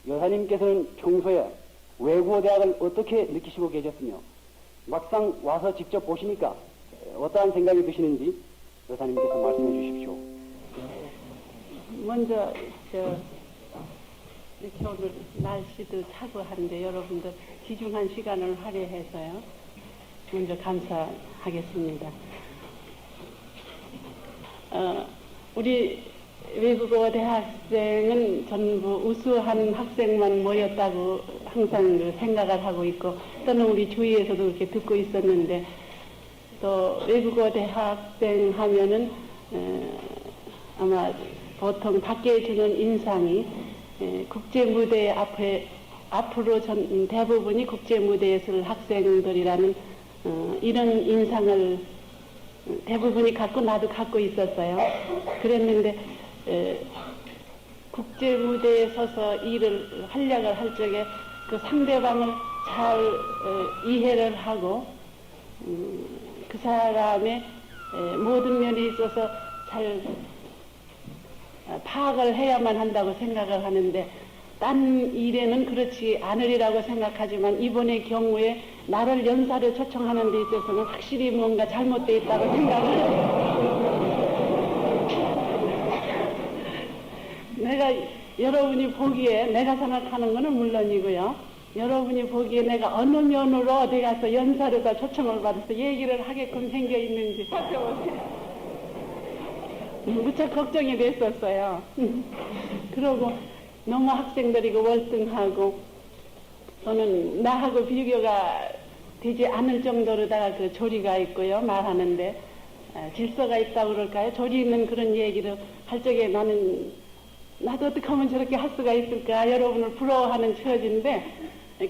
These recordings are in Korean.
여사님께서는 평소에 외국어대학을 어떻게 느끼시고 계셨으며 막상 와서 직접 보시니까 어떠한 생각이 드시는지 여사님께서 말씀해 주십시오. 먼저 이렇게 오늘 날씨도 차고 한데 여러분들 귀중한 시간을 할애해서요. 먼저 감사하겠습니다. 우리 외국어 대학생은 전부 우수한 학생만 모였다고 항상 생각을 하고 있고 또는 우리 주위에서도 그렇게 듣고 있었는데 또 외국어 대학생 하면은 아마 보통 밖에 주는 인상이 국제 무대 앞에 앞으로 대부분이 국제 무대에 설 학생들이라는 이런 인상을 대부분이 갖고 나도 갖고 있었어요. 그랬는데 국제 무대에 서서 일을 활약을 할 적에 그 상대방을 잘 이해를 하고 그 사람의 모든 면에 있어서 잘 파악을 해야만 한다고 생각을 하는데 딴 일에는 그렇지 않으리라고 생각하지만 이번의 경우에 나를 연사로 초청하는 데 있어서는 확실히 뭔가 잘못되어 있다고 생각을 해요. 내가 여러분이 보기에 내가 생각하는 것은 물론이고요. 여러분이 보기에 내가 어느 면으로 어디 가서 연사로다 초청을 받아서 얘기를 하게끔 생겨 있는지 살펴보세요. 무척 걱정이 됐었어요. 그러고 너무 학생들이 월등하고 또는 나하고 비교가 되지 않을 정도로다가 그 조리가 있고요. 말하는데 질서가 있다고 그럴까요? 조리 있는 그런 얘기를 할 적에 나도 어떻게 하면 저렇게 할 수가 있을까? 여러분을 부러워하는 처지인데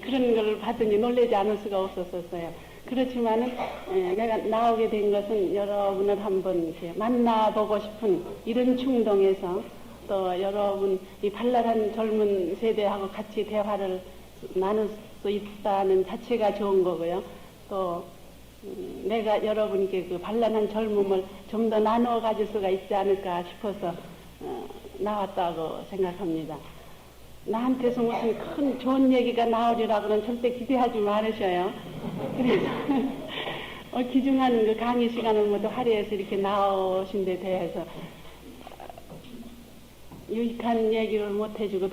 그런 걸 봤더니 놀라지 않을 수가 없었어요. 그렇지만은 내가 나오게 된 것은 여러분을 한번 이렇게 만나보고 싶은 이런 충동에서 또 여러분 이 발랄한 젊은 세대하고 같이 대화를 나눌 수 있다는 자체가 좋은 거고요. 또 내가 여러분께 그 발랄한 젊음을 좀 더 나누어 가질 수가 있지 않을까 싶어서 나왔다고 생각합니다. 나한테서 무슨 큰 좋은 얘기가 나오리라고는 절대 기대하지 말으셔요. 그래서 귀중한 그 강의 시간을 모두 할애해서 이렇게 나오신 데 대해서 유익한 얘기를 못 해주고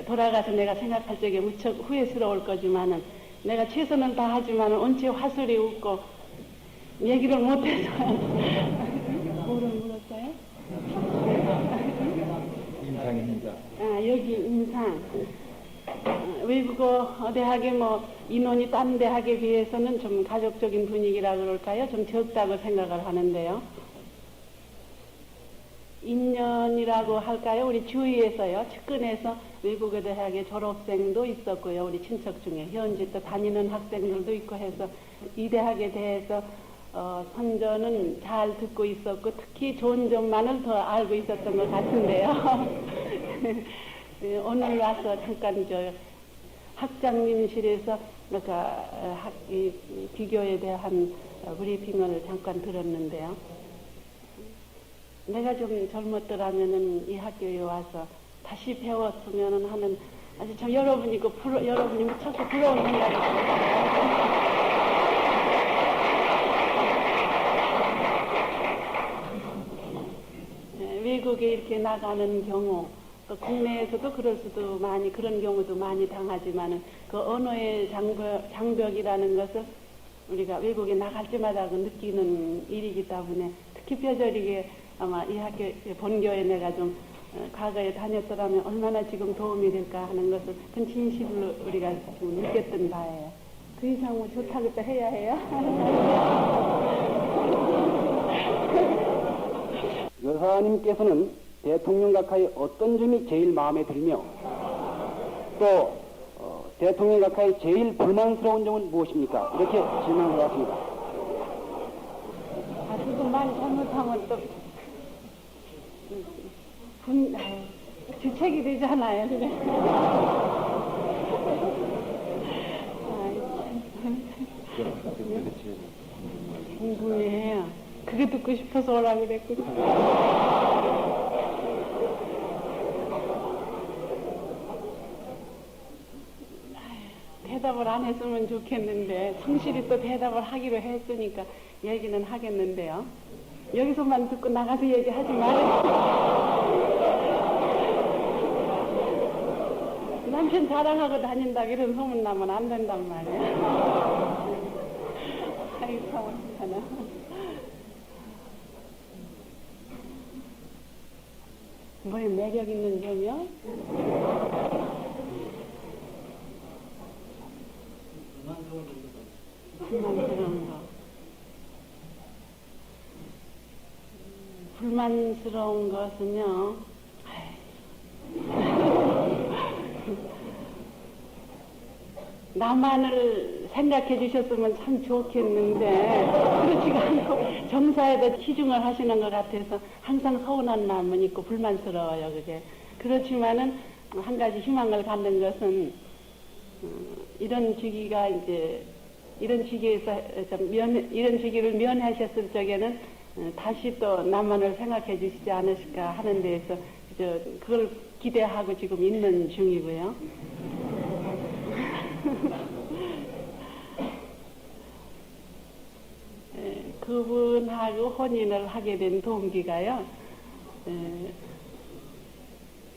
돌아가서 내가 생각할 적에 무척 후회스러울 거지만은 내가 최선을 다하지만은 언제 화술이 웃고 얘기를 못해서 뭐를 물었어요? 인상입니다. 여기 인상. 외국어 대학에 뭐 인원이 딴 대학에 비해서는 좀 가족적인 분위기라 그럴까요? 좀 적다고 생각을 하는데요. 인연이라고 할까요? 우리 주위에서요. 측근에서 외국어 대학의 졸업생도 있었고요. 우리 친척 중에 현재 또 다니는 학생들도 있고 해서 이 대학에 대해서 선전은 잘 듣고 있었고 특히 좋은 점만을 더 알고 있었던 것 같은데요. 오늘 와서 잠깐 학장님실에서 그러니까 이 비교에 대한 브리핑을 잠깐 들었는데요. 내가 좀 젊었더라면은 이 학교에 와서 다시 배웠으면 하는 아주 참 여러분이 무척 부러운 생각이 들어요. 외국에 이렇게 나가는 경우 또 국내에서도 그런 경우도 많이 당하지만은 그 언어의 장벽이라는 것을 우리가 외국에 나갈 때마다 느끼는 일이기 때문에 특히 뼈저리게 아마 이 학교 본교에 내가 좀 과거에 다녔더라면 얼마나 지금 도움이 될까 하는 것을 그 진실로 우리가 좀 느꼈던 바예요. 그 이상 뭐 좋다고 또 해야 해요. 여사님께서는 대통령 각하의 어떤 점이 제일 마음에 들며 또 대통령 각하의 제일 불만스러운 점은 무엇입니까? 이렇게 질문을 해왔습니다. 그거 많이 잘못하면 또 주책이 되잖아요. 그래. 궁금해요. 그게 듣고 싶어서 오라고 그랬거든. 대답을 안 했으면 좋겠는데 성실히 또 대답을 하기로 했으니까 얘기는 하겠는데요. 여기서만 듣고 나가서 얘기하지 말아요. 남편 자랑하고 다닌다 이런 소문 나면 안 된단 말이에요. 아이고 참나. 뭐에 매력 있는 점이요? 불만스러운 거. 불만스러운 것은요, 나만을 생각해 주셨으면 참 좋겠는데, 그렇지가 않고 정사에다 치중을 하시는 것 같아서 항상 서운한 마음은 있고 불만스러워요, 그게. 그렇지만은 한 가지 희망을 갖는 것은, 이런 시기가 이제, 이런 시기에서, 이런 시기를 면하셨을 적에는 다시 또 나만을 생각해 주시지 않으실까 하는 데에서 그걸 기대하고 지금 있는 중이고요. 그분하고 혼인을 하게 된 동기가요,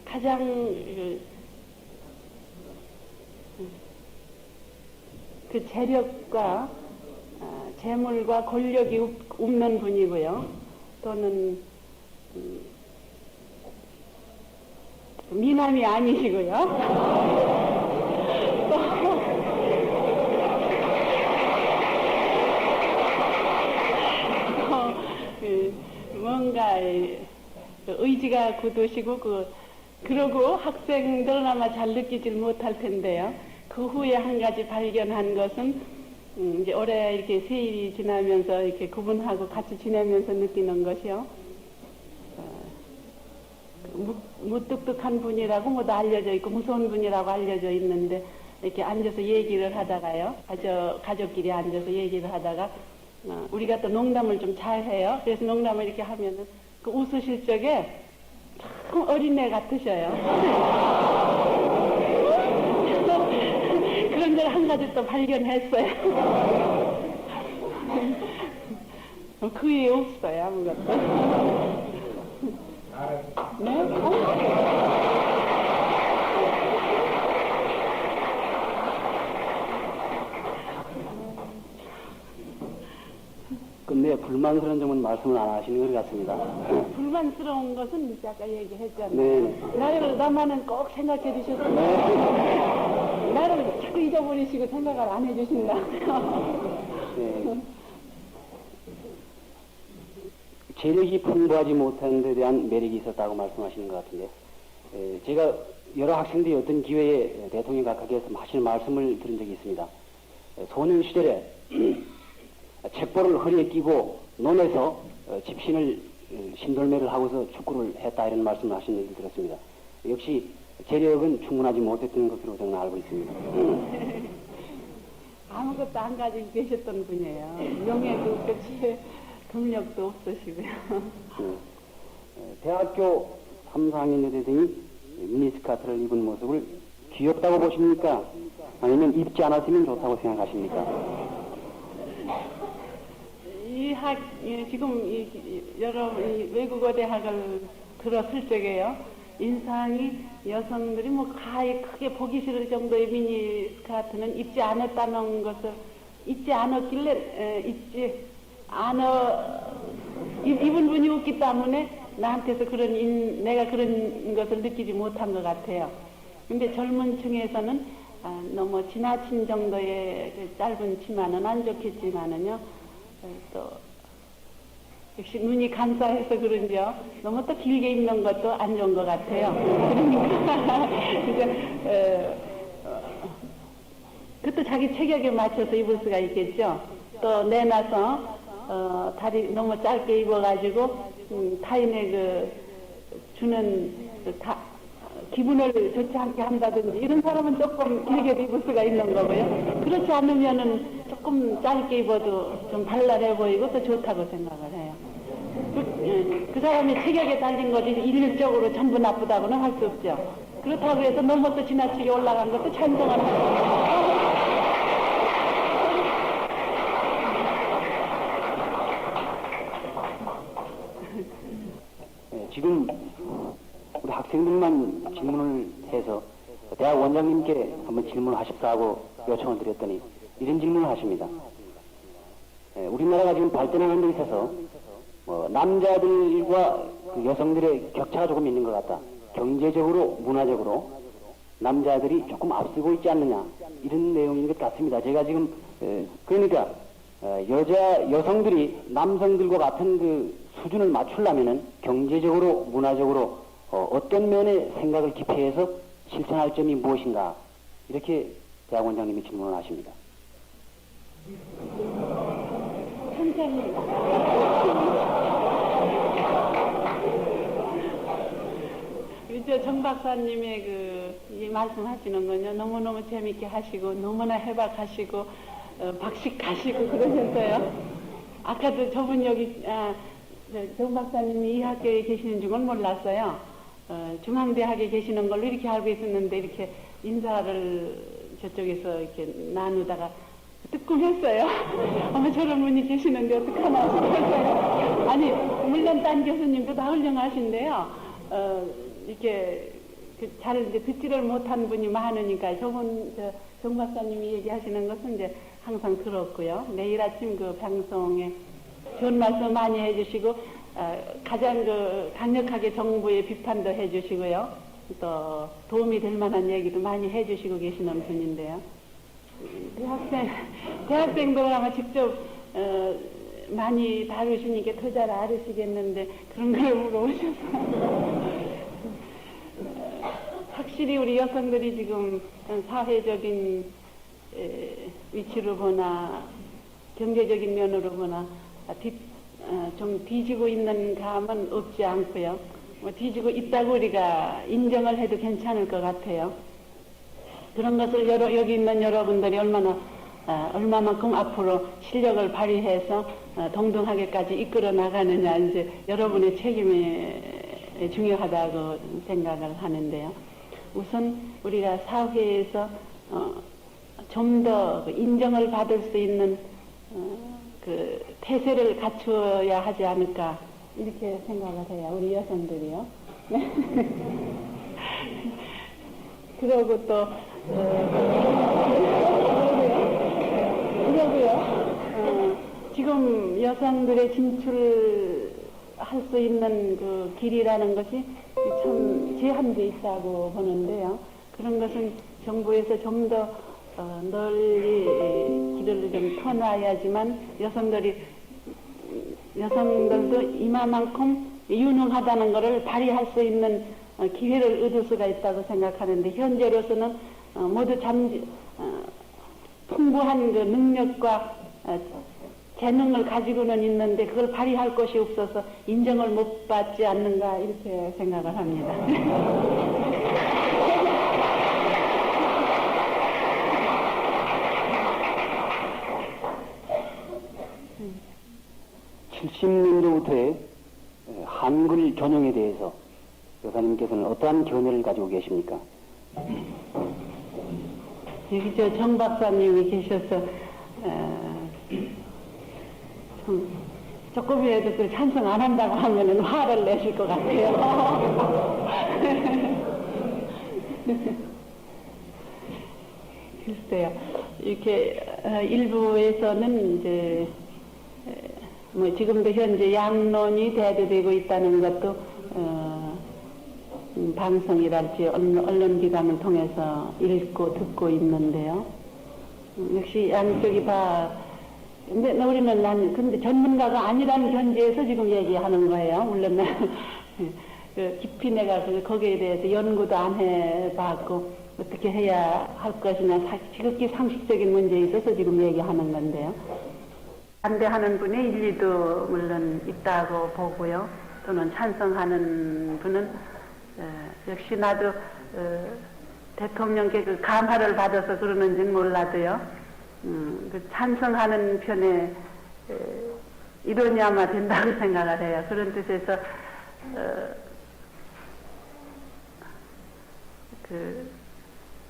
가장 그 재력과 재물과 권력이 없는 분이고요. 또는 미남이 아니시고요. 뭔가 의지가 굳으시고 그러고 학생들은 아마 잘 느끼질 못할 텐데요. 그 후에 한 가지 발견한 것은 이제 올해 이렇게 세일이 지나면서 이렇게 그분하고 같이 지내면서 느끼는 것이요. 무뚝뚝한 분이라고 모두 알려져 있고 무서운 분이라고 알려져 있는데 이렇게 앉아서 얘기를 하다가요. 가족끼리 앉아서 얘기를 하다가 우리가 또 농담을 좀 잘해요. 그래서 농담을 이렇게 하면은 그 웃으실 적에 참 어린애 같으셔요. 그런 걸 한 가지 또 발견했어요. 그 위에 없어요, 아무것도. 네? 근데 불만스러운 점은 말씀을 안 하시는 것 같습니다. 불만스러운 것은 이제 아까 얘기했잖아요. 네. 나만은 꼭 생각해 주셔서 나를 자꾸 잊어버리시고 생각을 안 해주신다. 네. 재력이 풍부하지 못한 데 대한 매력이 있었다고 말씀하시는 것 같은데, 제가 여러 학생들이 어떤 기회에 대통령 각하께서 하시는 말씀을 들은 적이 있습니다. 소년 시절에 책보를 허리에 끼고 논에서 집신을 신돌매를 하고서 축구를 했다 이런 말씀을 하신 얘기를 들었습니다. 역시 재력은 충분하지 못했던 것으로 저는 알고 있습니다. 아무것도 안 가지고 계셨던 분이에요. 명예도 끝이 경력도 없으시고요. 대학교 3, 4학년 여대생이 미니스커트를 입은 모습을 귀엽다고 보십니까? 아니면 입지 않았으면 좋다고 생각하십니까? 지금 여러 외국어 대학을 들었을 적에요. 인상이 여성들이 가히 크게 보기 싫을 정도의 미니스커트는 입지 않았다는 것을 입지 않았길래 입은 분이 없기 때문에 나한테서 내가 그런 것을 느끼지 못한 것 같아요. 근데 젊은 층에서는 너무 지나친 정도의 짧은 치마는 안 좋겠지만은요, 또 역시 눈이 감싸해서 그런지요, 너무 또 길게 입는 것도 안 좋은 것 같아요. 그러니까 그것도 자기 체격에 맞춰서 입을 수가 있겠죠. 또 내놔서 다리 너무 짧게 입어가지고 타인의 주는 기분을 좋지 않게 한다든지 이런 사람은 조금 길게 입을 수가 있는 거고요. 그렇지 않으면은 조금 짧게 입어도 좀 발랄해 보이고 또 좋다고 생각을 해요. 그 사람의 체격에 달린 거지 일률적으로 전부 나쁘다고는 할 수 없죠. 그렇다고 해서 너무 또 지나치게 올라간 것도 찬성을 하고 지금 우리 학생들만 질문을 해서 대학 원장님께 한번 질문하십사 하고 요청을 드렸더니 이런 질문을 하십니다. 우리나라가 지금 발전하는 데 있어서 남자들과 그 여성들의 격차가 조금 있는 것 같다. 경제적으로, 문화적으로 남자들이 조금 앞서고 있지 않느냐, 이런 내용인 것 같습니다. 제가 지금 그러니까 여성들이 남성들과 같은 그 수준을 맞추려면은 경제적으로, 문화적으로 어떤 면의 생각을 기피해서 실천할 점이 무엇인가, 이렇게 대학원장님이 질문을 하십니다. 이제 정 박사님의 이 말씀하시는 건요, 너무너무 재밌게 하시고, 너무나 해박하시고, 박식하시고 그러셨어요. 아까도 저분 여기, 정 박사님이 이 학교에 계시는 줄은 몰랐어요. 중앙대학에 계시는 걸로 이렇게 알고 있었는데, 이렇게 인사를 저쪽에서 이렇게 나누다가 뜨끔했어요. 어머, 저런 분이 계시는데 어떡하나 싶었어요. 아니, 물론 딴 교수님도 다 훌륭하신데요. 이렇게 잘 이제 듣지를 못한 분이 많으니까 저분 정 박사님이 얘기하시는 것은 이제 항상 들었고요. 매일 아침 그 방송에 좋은 말씀 많이 해주시고 가장 강력하게 정부의 비판도 해주시고요. 또 도움이 될 만한 얘기도 많이 해주시고 계시는 분인데요. 대학생들 아마 직접 많이 다루시니까 더 잘 알으시겠는데 그런 걸 물어보셔서 확실히 우리 여성들이 지금 사회적인 위치로 보나 경제적인 면으로 보나 좀 뒤지고 있는 감은 없지 않고요. 뒤지고 있다고 우리가 인정을 해도 괜찮을 것 같아요. 그런 것을 여기 있는 여러분들이 얼마만큼 앞으로 실력을 발휘해서 동등하게까지 이끌어 나가느냐, 이제 여러분의 책임이 중요하다고 생각을 하는데요. 우선 우리가 사회에서 좀 더 인정을 받을 수 있는 그 태세를 갖추어야 하지 않을까, 이렇게 생각을 해요. 우리 여성들이요. 그러고 또 지금 여성들의 진출할 수 있는 그 길이라는 것이 참 제한되어 있다고 보는데요. 그런 것은 정부에서 좀 더 널리 길을 좀 터놔야지만 여성들도 이만큼 유능하다는 것을 발휘할 수 있는 기회를 얻을 수가 있다고 생각하는데, 현재로서는 모두 풍부한 그 능력과 재능을 가지고는 있는데 그걸 발휘할 것이 없어서 인정을 못 받지 않는가, 이렇게 생각을 합니다. 70년도부터의 한글 전형에 대해서 여사님께서는 어떠한 견해를 가지고 계십니까? 여기 정 박사님이 계셔서 조금이라도 그 찬성 안 한다고 하면은 화를 내실 것 같아요. 글쎄요. 이렇게 일부에서는 이제 지금도 현재 양론이 대두되고 있다는 것도 방송이랄지 언론기관을 통해서 읽고 듣고 있는데요. 역시 양쪽이 근데 우리는 근데 전문가가 아니라는 전제에서 지금 얘기하는 거예요. 물론 깊이 내가 거기에 대해서 연구도 안 해봤고 어떻게 해야 할 것이냐, 지극히 상식적인 문제에 있어서 지금 얘기하는 건데요. 반대하는 분의 일리도 물론 있다고 보고요. 또는 찬성하는 분은 역시 나도 대통령께 그 감화를 받아서 그러는지는 몰라도요. 그 찬성하는 편에 이론이 아마 된다고 생각을 해요. 그런 뜻에서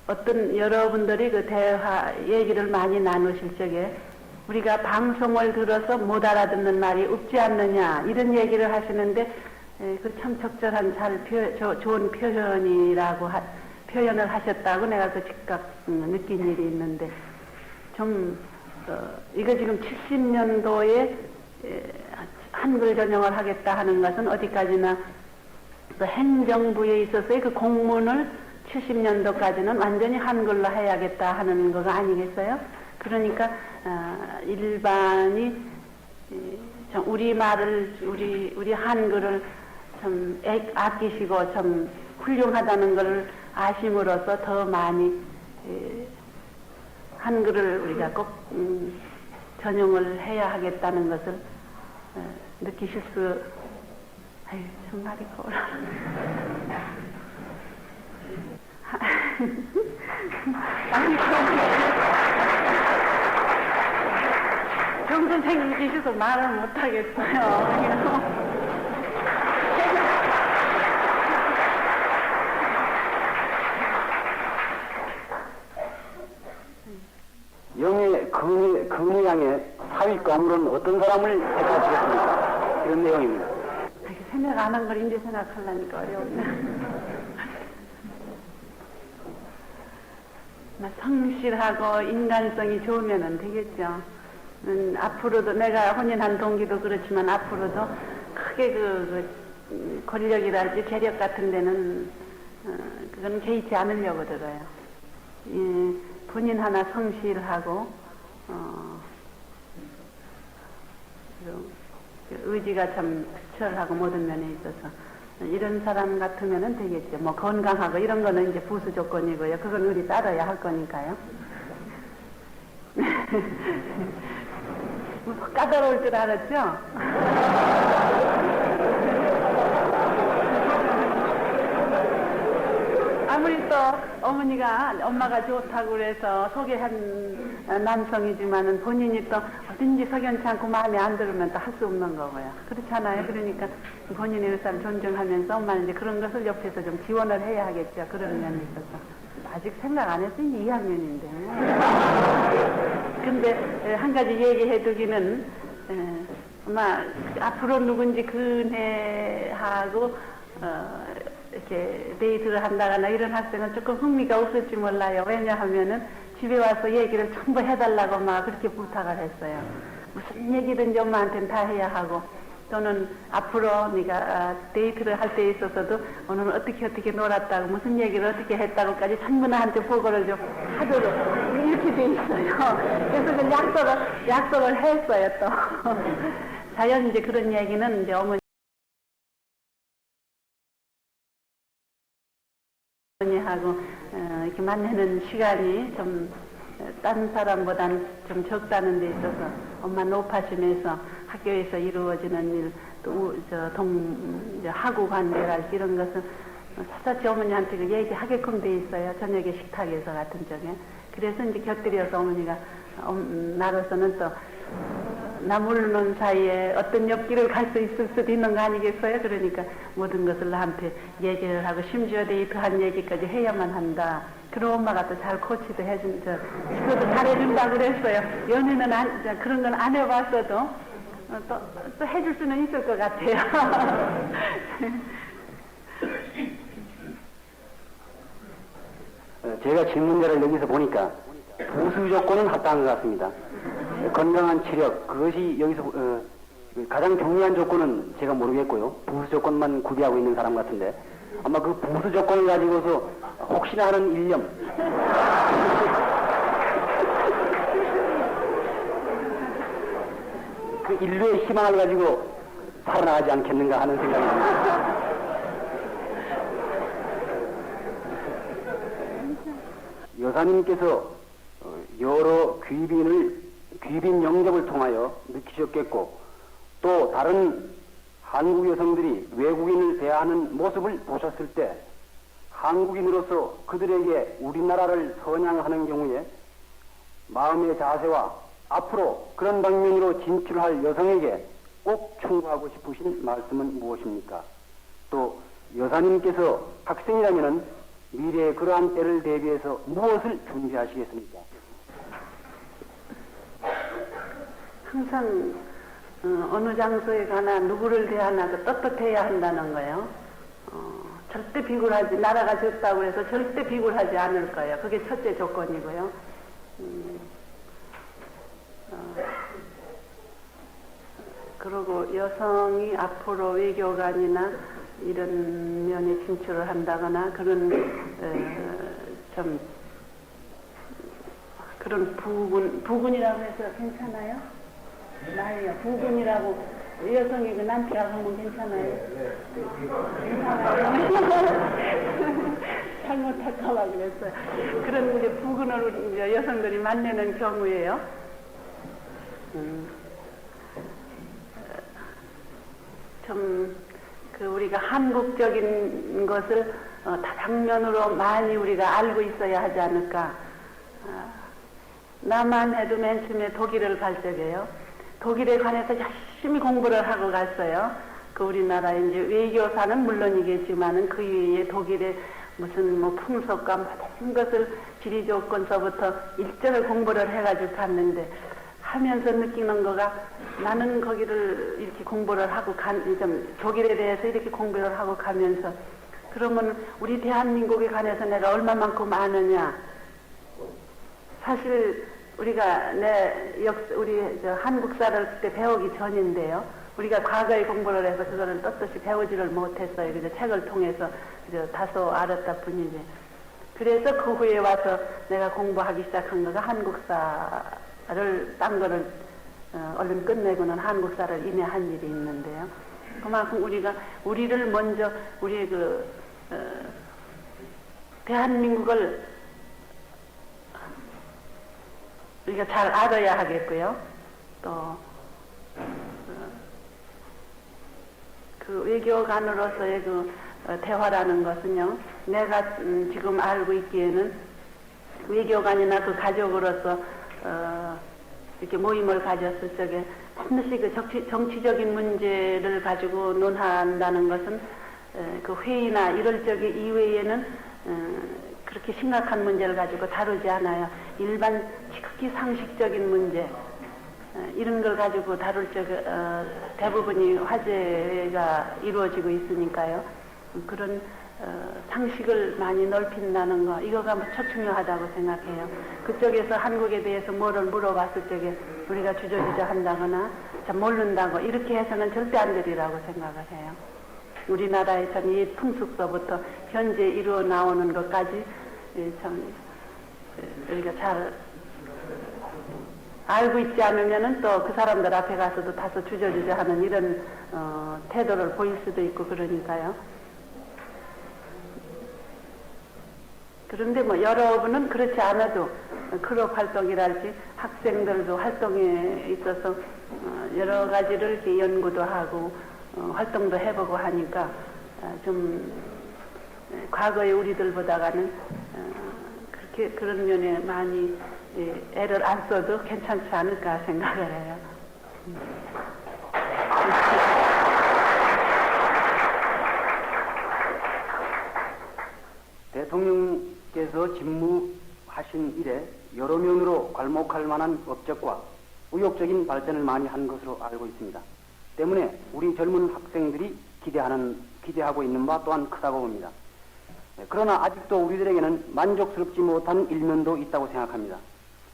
어떤 여러분들이 그 대화 얘기를 많이 나누실 적에 우리가 방송을 들어서 못 알아듣는 말이 없지 않느냐, 이런 얘기를 하시는데 그 참 적절한 좋은 표현을 하셨다고 내가 그 즉각 느낀 일이 있는데, 이거 지금 70년도에 한글 전형을 하겠다 하는 것은 어디까지나 그 행정부에 있어서의 그 공문을 70년도까지는 완전히 한글로 해야겠다 하는 거가 아니겠어요? 그러니까 일반이 참 우리 한글을 참 아끼시고 참 훌륭하다는 것을 아심으로써 더 많이 한글을 우리가 꼭 전용을 해야 하겠다는 것을 느끼실 수. 아유, 참 말이 고라. 정 선생님 계셔서 말을 못하겠어요. 영의 근위 양의 사위감으로는 어떤 사람을 택하시겠습니까? 이런 내용입니다. 생각 안 한 걸 이제 생각하려니까 어려운데. 성실하고 인간성이 좋으면 되겠죠. 앞으로도 내가 혼인한 동기도 그렇지만 앞으로도 크게 권력이랄지 재력 같은 데는 그건 개의치 않으려고 들어요. 본인 하나 성실하고 의지가 참 투철하고 모든 면에 있어서 이런 사람 같으면 되겠죠. 뭐 건강하고 이런 거는 이제 부수 조건이고요. 그건 우리 따라야 할 거니까요. 까다로울 줄 알았죠? 아무리 또 엄마가 좋다고 그래서 소개한 남성이지만은 본인이 또 어딘지 석연치 않고 마음에 안 들으면 또 할 수 없는 거고요. 그렇잖아요. 그러니까 본인의 의사를 존중하면서 엄마는 이제 그런 것을 옆에서 좀 지원을 해야 하겠죠. 그런 면이 있어서. 아직 생각 안 했으니 2학년인데. 근데 한 가지 얘기해 두기는, 아마 앞으로 누군지 근혜하고, 이렇게 데이트를 한다거나 이런 학생은 조금 흥미가 없을지 몰라요. 왜냐하면은 집에 와서 얘기를 전부 해달라고 막 그렇게 부탁을 했어요. 무슨 얘기든지 엄마한테는 다 해야 하고, 또는 앞으로 네가 데이트를 할 때 있어서도 오늘은 어떻게 놀았다고 무슨 얘기를 어떻게 했다고까지 전부 나한테 보고를 좀 하도록 이렇게 돼 있어요. 그래서 그 약속을 했어요 또. 자연 이제 그런 얘기는 이제 어머니하고 이렇게 만나는 시간이 좀 딴 사람보다는 좀 적다는 데 있어서 엄마 높아심에서 학교에서 이루어지는 일, 또 하고 관계랄지 이런 것은 사사치 어머니한테 얘기하게끔 돼 있어요. 저녁에 식탁에서 같은 쪽에. 그래서 이제 곁들여서 어머니가 나로서는 또 나 모르는 사이에 어떤 옆길을 갈 수 있을 수도 있는 거 아니겠어요? 그러니까 모든 것을 나한테 얘기를 하고 심지어 데이트한 얘기까지 해야만 한다. 그럼 엄마가 또 잘 코치도 그것도 잘해준다고 그랬어요. 연애는 그런 건 안 해봤어도 또 해줄 수는 있을 것 같아요. 제가 질문자를 여기서 보니까 부수 조건은 합당한 것 같습니다. 건강한 체력, 그것이 여기서 가장 중요한 조건은 제가 모르겠고요. 부수 조건만 구비하고 있는 사람 같은데 아마 그 부수 조건을 가지고서 혹시나 하는 일념 그 인류의 희망을 가지고 살아나가지 않겠는가 하는 생각이 듭니다. 여사님께서 여러 귀빈 영접을 통하여 느끼셨겠고 또 다른 한국 여성들이 외국인을 대하는 모습을 보셨을 때 한국인으로서 그들에게 우리나라를 선양하는 경우에 마음의 자세와 앞으로 그런 방면으로 진출할 여성에게 꼭 충고하고 싶으신 말씀은 무엇입니까? 또 여사님께서 학생이라면 미래의 그러한 때를 대비해서 무엇을 준비하시겠습니까? 항상 어느 장소에 가나 누구를 대하나도 떳떳해야 한다는 거예요. 절대 비굴하지, 나라가 졌다고 해서 절대 비굴하지 않을 거예요. 그게 첫째 조건이고요. 그리고 여성이 앞으로 외교관이나 이런 면에 진출을 한다거나 그런 좀 그런 부군이라고 해서 괜찮아요? 나이요. 부군이라고 여성이 그 남편이라고 하면 괜찮아요? 괜찮아요. 잘못할까봐 그랬어요. 그런 이제 부군으로 이제 여성들이 만나는 경우에요. 좀 그 우리가 한국적인 것을 다방면으로 많이 우리가 알고 있어야 하지 않을까. 나만 해도 맨 처음에 독일을 갈 적에요. 독일에 관해서 열심히 공부를 하고 갔어요. 그 우리나라의 이제 외교사는 물론이겠지만은 그 이외에 독일의 무슨 뭐 풍속과 모든 것을 지리 조건서부터 일전을 공부를 해가지고 갔는데 하면서 느끼는 거가 나는 거기를 이렇게 공부를 하고 좀 독일에 대해서 이렇게 공부를 하고 가면서 그러면 우리 대한민국에 관해서 내가 얼마만큼 아느냐. 사실 우리가 우리 한국사를 그때 배우기 전인데요. 우리가 과거에 공부를 해서 그거를 떳떳이 배우지를 못했어요. 그저 책을 통해서 그저 다소 알았다 뿐이지. 그래서 그 후에 와서 내가 공부하기 시작한 거가 한국사를 딴 거를 얼른 끝내고는 한국사를 인해한 일이 있는데요. 그만큼 우리를 먼저 우리의 대한민국을 우리가 잘 알아야 하겠고요. 또 그 외교관으로서의 대화라는 것은요. 내가 지금 알고 있기에는 외교관이나 그 가족으로서 이렇게 모임을 가졌을 적에 반드시 그 정치적인 문제를 가지고 논한다는 것은 그 회의나 이럴 적에 이외에는 그렇게 심각한 문제를 가지고 다루지 않아요. 일반 지극히 상식적인 문제 이런 걸 가지고 다룰 적에 대부분이 화제가 이루어지고 있으니까요. 그런 상식을 많이 넓힌다는 거 이거가 무척 중요하다고 생각해요. 그쪽에서 한국에 대해서 뭐를 물어봤을 적에 우리가 주저주저 한다거나 참 모른다고 이렇게 해서는 절대 안 되리라고 생각을 해요. 우리나라의 참 이 풍습서부터 현재 이루어 나오는 것까지 참 우리가 잘 알고 있지 않으면은 또 그 사람들 앞에 가서도 다소 주저주저 하는 이런 태도를 보일 수도 있고 그러니까요. 그런데 뭐 여러분은 그렇지 않아도 클럽 활동이랄지 학생들도 활동에 있어서 여러 가지를 이렇게 연구도 하고 활동도 해보고 하니까 좀 과거의 우리들보다는 그렇게 그런 면에 많이 애를 안 써도 괜찮지 않을까 생각을 해요. 대통령께서 집무하신 이래 여러 면으로 괄목할 만한 업적과 의욕적인 발전을 많이 한 것으로 알고 있습니다. 때문에 우리 젊은 학생들이 기대하고 있는 바 또한 크다고 봅니다. 그러나 아직도 우리들에게는 만족스럽지 못한 일면도 있다고 생각합니다.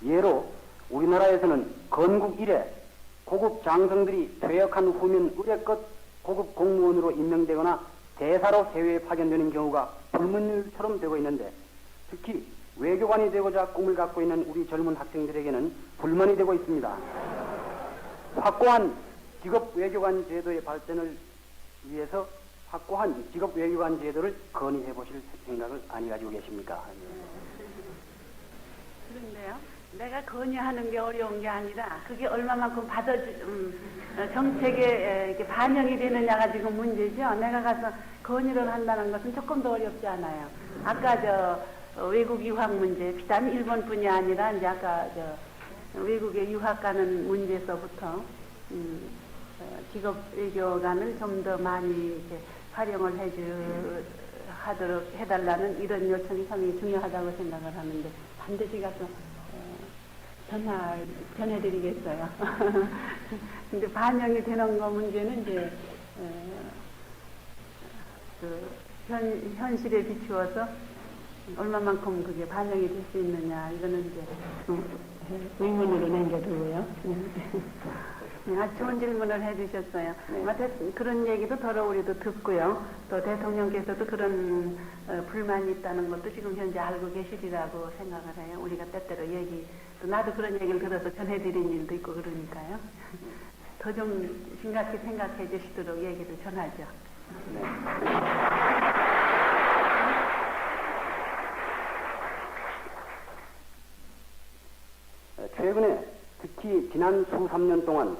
예로 우리나라에서는 건국 이래 고급 장성들이 퇴역한 후면 의례껏 고급 공무원으로 임명되거나 대사로 해외에 파견되는 경우가 불문율처럼 되고 있는데 특히 외교관이 되고자 꿈을 갖고 있는 우리 젊은 학생들에게는 불만이 되고 있습니다. 확고한 직업 외교관 제도의 발전을 위해서 확고한 직업 외교관 제도를 건의해 보실 생각을 안 가지고 계십니까? 그런데요. 내가 건의하는 게 어려운 게 아니라 그게 얼마만큼 정책에 이렇게 반영이 되느냐가 지금 문제죠. 내가 가서 건의를 한다는 것은 조금 더 어렵지 않아요. 아까 외국 유학 문제, 비단 일본뿐이 아니라 이제 아까 외국에 유학 가는 문제서부터 직업 외교관을 좀 더 많이 이렇게 활용을 하도록 해달라는 이런 요청이 상당히 중요하다고 생각을 하는데 반드시 가서 전해드리겠어요. 근데 반영이 되는 거 문제는 이제 현실에 비추어서 얼마만큼 그게 반영이 될 수 있느냐 이거는 이제 의문으로 남겨두고요. 아주 좋은 질문을 해주셨어요. 그런 얘기도 더러 우리도 듣고요. 또 대통령께서도 그런 불만이 있다는 것도 지금 현재 알고 계시리라고 생각을 해요. 우리가 때때로 또 나도 그런 얘기를 들어서 전해드린 일도 있고 그러니까요. 더 좀 심각히 생각해 주시도록 얘기를 전하죠. 최근에 특히 지난 수삼 년 동안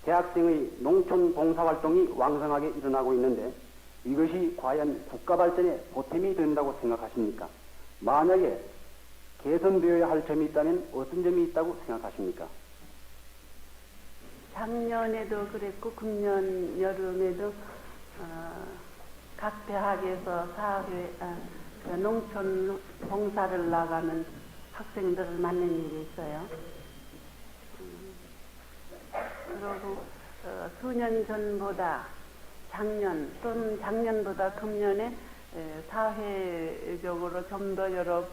대학생의 농촌 봉사활동이 왕성하게 일어나고 있는데 이것이 과연 국가 발전에 보탬이 된다고 생각하십니까? 만약에 개선되어야 할 점이 있다면 어떤 점이 있다고 생각하십니까? 작년에도 그랬고 금년 여름에도 각 대학에서 농촌 봉사를 나가는 학생들을 만난 일이 있어요. 그리고 수년 전보다 작년 또는 작년보다 금년에 사회적으로 좀 더 여러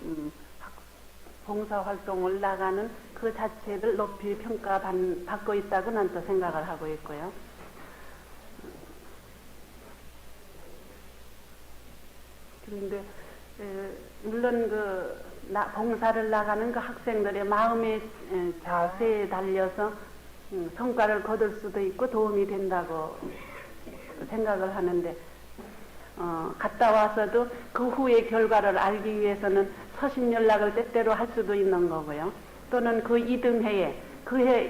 봉사활동을 나가는 그 자체를 높이 평가받고 있다고 난 또 생각을 하고 있고요. 그런데 물론 봉사를 나가는 그 학생들의 마음의 자세에 달려서 성과를 거둘 수도 있고 도움이 된다고 생각을 하는데 갔다 와서도 그 후의 결과를 알기 위해서는 서신 연락을 때때로 할 수도 있는 거고요. 또는 그 이듬해에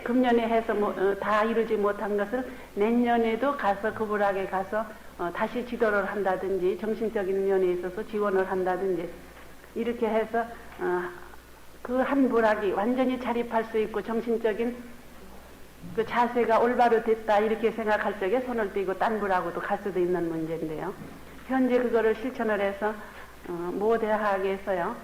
금년에 해서 다 이루지 못한 것을 내년에도 가서 그 부락에 가서 다시 지도를 한다든지 정신적인 면에 있어서 지원을 한다든지 이렇게 해서 그 한 부락이 완전히 자립할 수 있고 정신적인 그 자세가 올바로 됐다 이렇게 생각할 적에 손을 떼고 딴 부락으로 갈 수도 있는 문제인데요. 현재 그거를 실천을 해서 모 대학에서요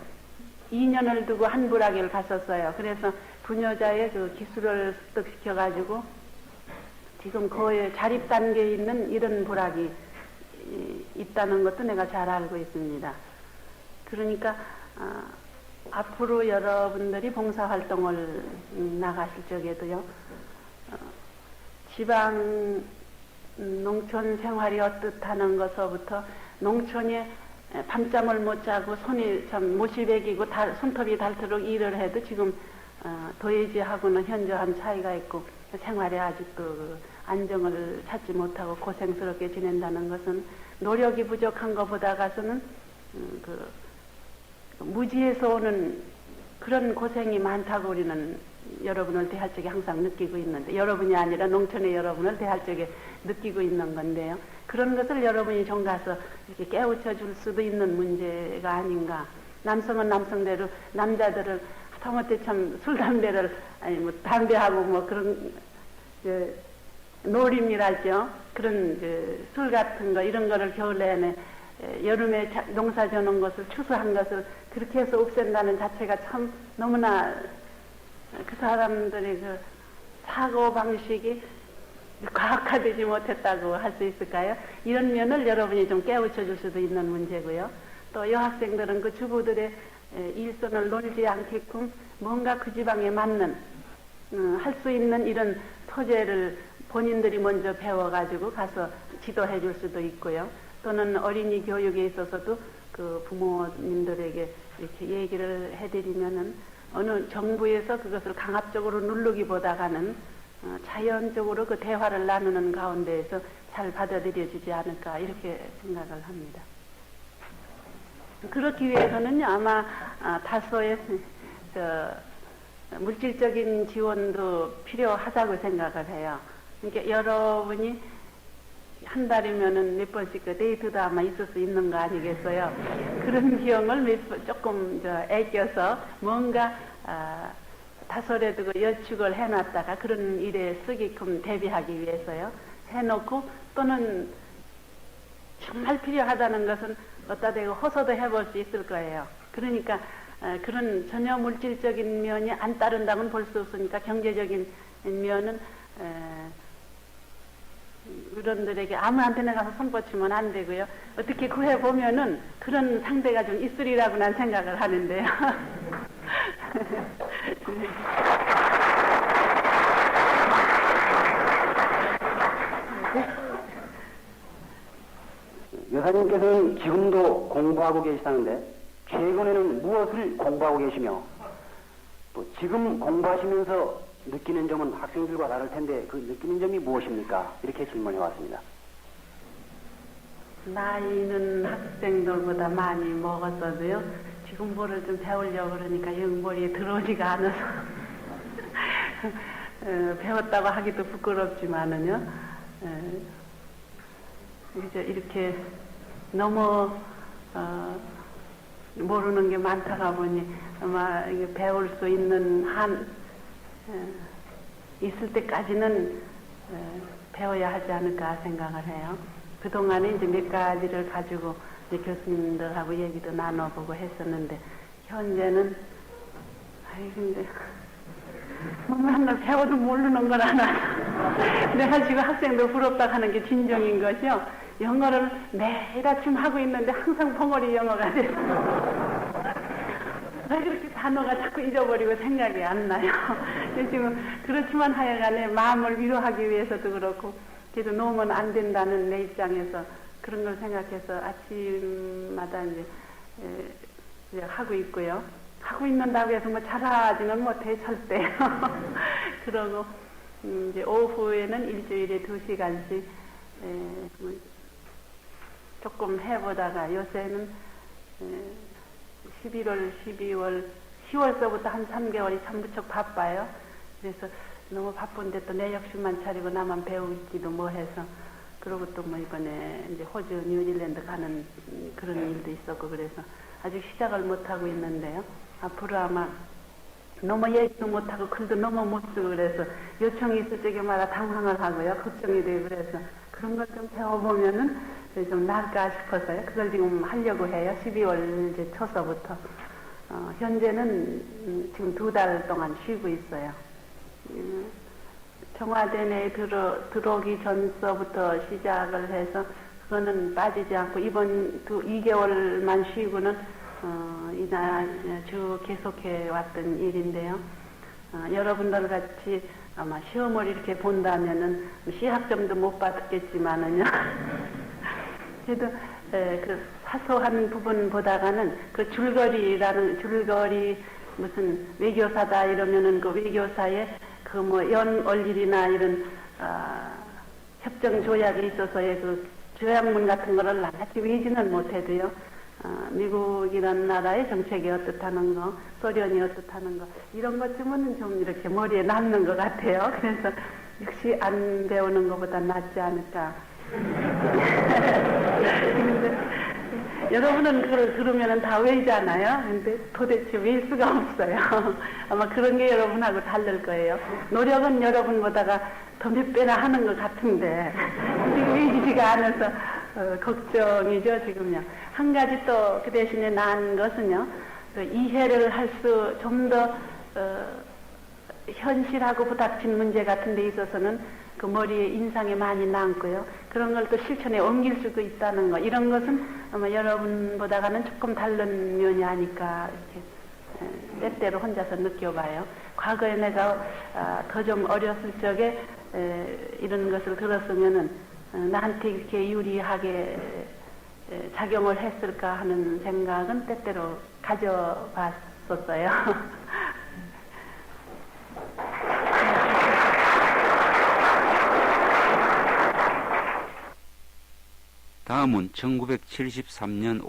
2년을 두고 한 부락을 갔었어요. 그래서 부녀자의 그 기술을 습득시켜 가지고 지금 거의 자립 단계에 있는 이런 부락이 있다는 것도 내가 잘 알고 있습니다. 그러니까 앞으로 여러분들이 봉사활동을 나가실 적에도요 지방 농촌 생활이 어떻다는 것서부터 농촌에 밤잠을 못 자고 손이 참 못이 베기고 손톱이 닳도록 일을 해도 지금 도예지하고는 현저한 차이가 있고 생활에 아직도 그 안정을 찾지 못하고 고생스럽게 지낸다는 것은 노력이 부족한 것보다 가서는 그 무지에서 오는 그런 고생이 많다고 우리는 여러분을 대할 적에 항상 느끼고 있는데 여러분이 아니라 농촌의 여러분을 대할 적에 느끼고 있는 건데요. 그런 것을 여러분이 좀 가서 이렇게 깨우쳐 줄 수도 있는 문제가 아닌가. 남성은 남성대로 남자들을 하다못해 참 술 담배를 아니 뭐 담배하고 뭐 그런 노림이랄죠. 그런 술 같은 거 이런 거를 겨울 내내 여름에 농사 져놓은 것을 추수한 것을 그렇게 해서 없앤다는 자체가 참 너무나 그 사람들의 그 사고 방식이 과학화되지 못했다고 할 수 있을까요? 이런 면을 여러분이 좀 깨우쳐 줄 수도 있는 문제고요. 또 여학생들은 그 주부들의 일손을 놀지 않게끔 뭔가 그 지방에 맞는 할 수 있는 이런 소재를 본인들이 먼저 배워가지고 가서 지도해 줄 수도 있고요. 또는 어린이 교육에 있어서도 그 부모님들에게 이렇게 얘기를 해드리면은 어느 정부에서 그것을 강압적으로 누르기보다가는 자연적으로 그 대화를 나누는 가운데에서 잘 받아들여지지 않을까 이렇게 생각을 합니다. 그렇기 위해서는요 아마 다소의 물질적인 지원도 필요하다고 생각을 해요. 그러니까 여러분이 한 달이면은 몇 번씩 그 데이트도 아마 있을 수 있는 거 아니겠어요? 그런 비용을 조금 애껴서 뭔가 다소라도 그 여축을 해놨다가 그런 일에 쓰게끔 대비하기 위해서요. 해놓고 또는 정말 필요하다는 것은 어디다 대고 호소도 해볼 수 있을 거예요. 그러니까 그런 전혀 물질적인 면이 안 따른다고는 볼 수 없으니까 경제적인 면은 어른들에게 아무한테나 가서 손뻗치면 안 되고요. 어떻게 구해보면은 그런 상대가 좀 있으리라고 난 생각을 하는데요. 여사님께서는 지금도 공부하고 계시다는데 최근에는 무엇을 공부하고 계시며 또 지금 공부하시면서 느끼는 점은 학생들과 다를 텐데 그 느끼는 점이 무엇입니까? 이렇게 질문해 왔습니다. 나이는 학생들보다 많이 먹었어도요. 지금 뭐를 좀 배우려고 그러니까 영 머리에 들어오지가 않아서 배웠다고 하기도 부끄럽지만은요. 이제 이렇게 너무 모르는 게 많다가 보니 아마 이게 배울 수 있는 한 있을 때까지는 배워야 하지 않을까 생각을 해요. 그동안에 이제 몇 가지를 가지고 이제 교수님들하고 얘기도 나눠보고 했었는데 현재는 근데 맨날 배워도 모르는 걸 하나 내가 지금 학생들 부럽다 하는 게 진정인 것이요. 영어를 매일 아침 하고 있는데 항상 벙어리 영어가 돼서 왜 그렇게 단어가 자꾸 잊어버리고 생각이 안 나요. 지금 그렇지만 하여간에 마음을 위로하기 위해서도 그렇고 그래도 놓으면 안 된다는 내 입장에서 그런 걸 생각해서 아침마다 이제 하고 있고요. 하고 있는다고 해서 뭐 잘하지는 못해 절대. 그러고 이제 오후에는 일주일에 2시간씩 조금 해보다가 요새는 11월, 12월, 10월서부터 한 3개월이 참 무척 바빠요. 그래서 너무 바쁜데 또 내 욕심만 차리고 나만 배우기도 뭐 해서 그러고 또 뭐 이번에 이제 호주, 뉴질랜드 가는 그런 일도 있었고 그래서 아직 시작을 못하고 있는데요. 앞으로 아마 너무 얘기도 못하고 글도 너무 못 쓰고 그래서 요청이 있을 적에마다 당황을 하고요. 걱정이 되고 그래서 그런 걸 좀 배워보면은 좀 나을까 싶어서요. 그걸 지금 하려고 해요. 12월 이제 초서부터. 현재는 지금 2달 동안 쉬고 있어요. 청와대 내에 들어오기 전서부터 시작을 해서 그거는 빠지지 않고 이번 2개월만 쉬고는 쭉 계속해 왔던 일인데요. 여러분들 같이 아마 시험을 이렇게 본다면은 시학점도 못 받겠지만은요. 그래도 그 사소한 부분 보다가는 그 줄거리 무슨 외교사다 이러면은 그 외교사에 그 뭐 연월일이나 이런 협정 조약에 있어서의 그 조약문 같은 거를 나같이 외지는 못해도요. 미국이라는 나라의 정책이 어떻다는 거, 소련이 어떻다는 거 이런 것쯤은 좀 이렇게 머리에 남는 것 같아요. 그래서 역시 안 배우는 것보다 낫지 않을까. 여러분은 그걸 들으면 다 외잖아요. 근데 도대체 외일 수가 없어요. 아마 그런 게 여러분하고 다를 거예요. 노력은 여러분보다가 더 몇 배나 하는 것 같은데 외지지가 않아서 걱정이죠 지금요. 한 가지 또 그 대신에 나은 것은요. 그 이해를 할 수 좀 더 현실하고 부닥친 문제 같은 데 있어서는 그 머리에 인상에 많이 남고요. 그런 걸 또 실천에 옮길 수도 있다는 거. 이런 것은 아마 여러분보다는 조금 다른 면이 아닐까 이렇게 때때로 혼자서 느껴봐요. 과거에 내가 더 좀 어렸을 적에 이런 것을 들었으면은 나한테 이렇게 유리하게 작용을 했을까 하는 생각은 때때로 가져봤었어요. 다음은 1973년 5월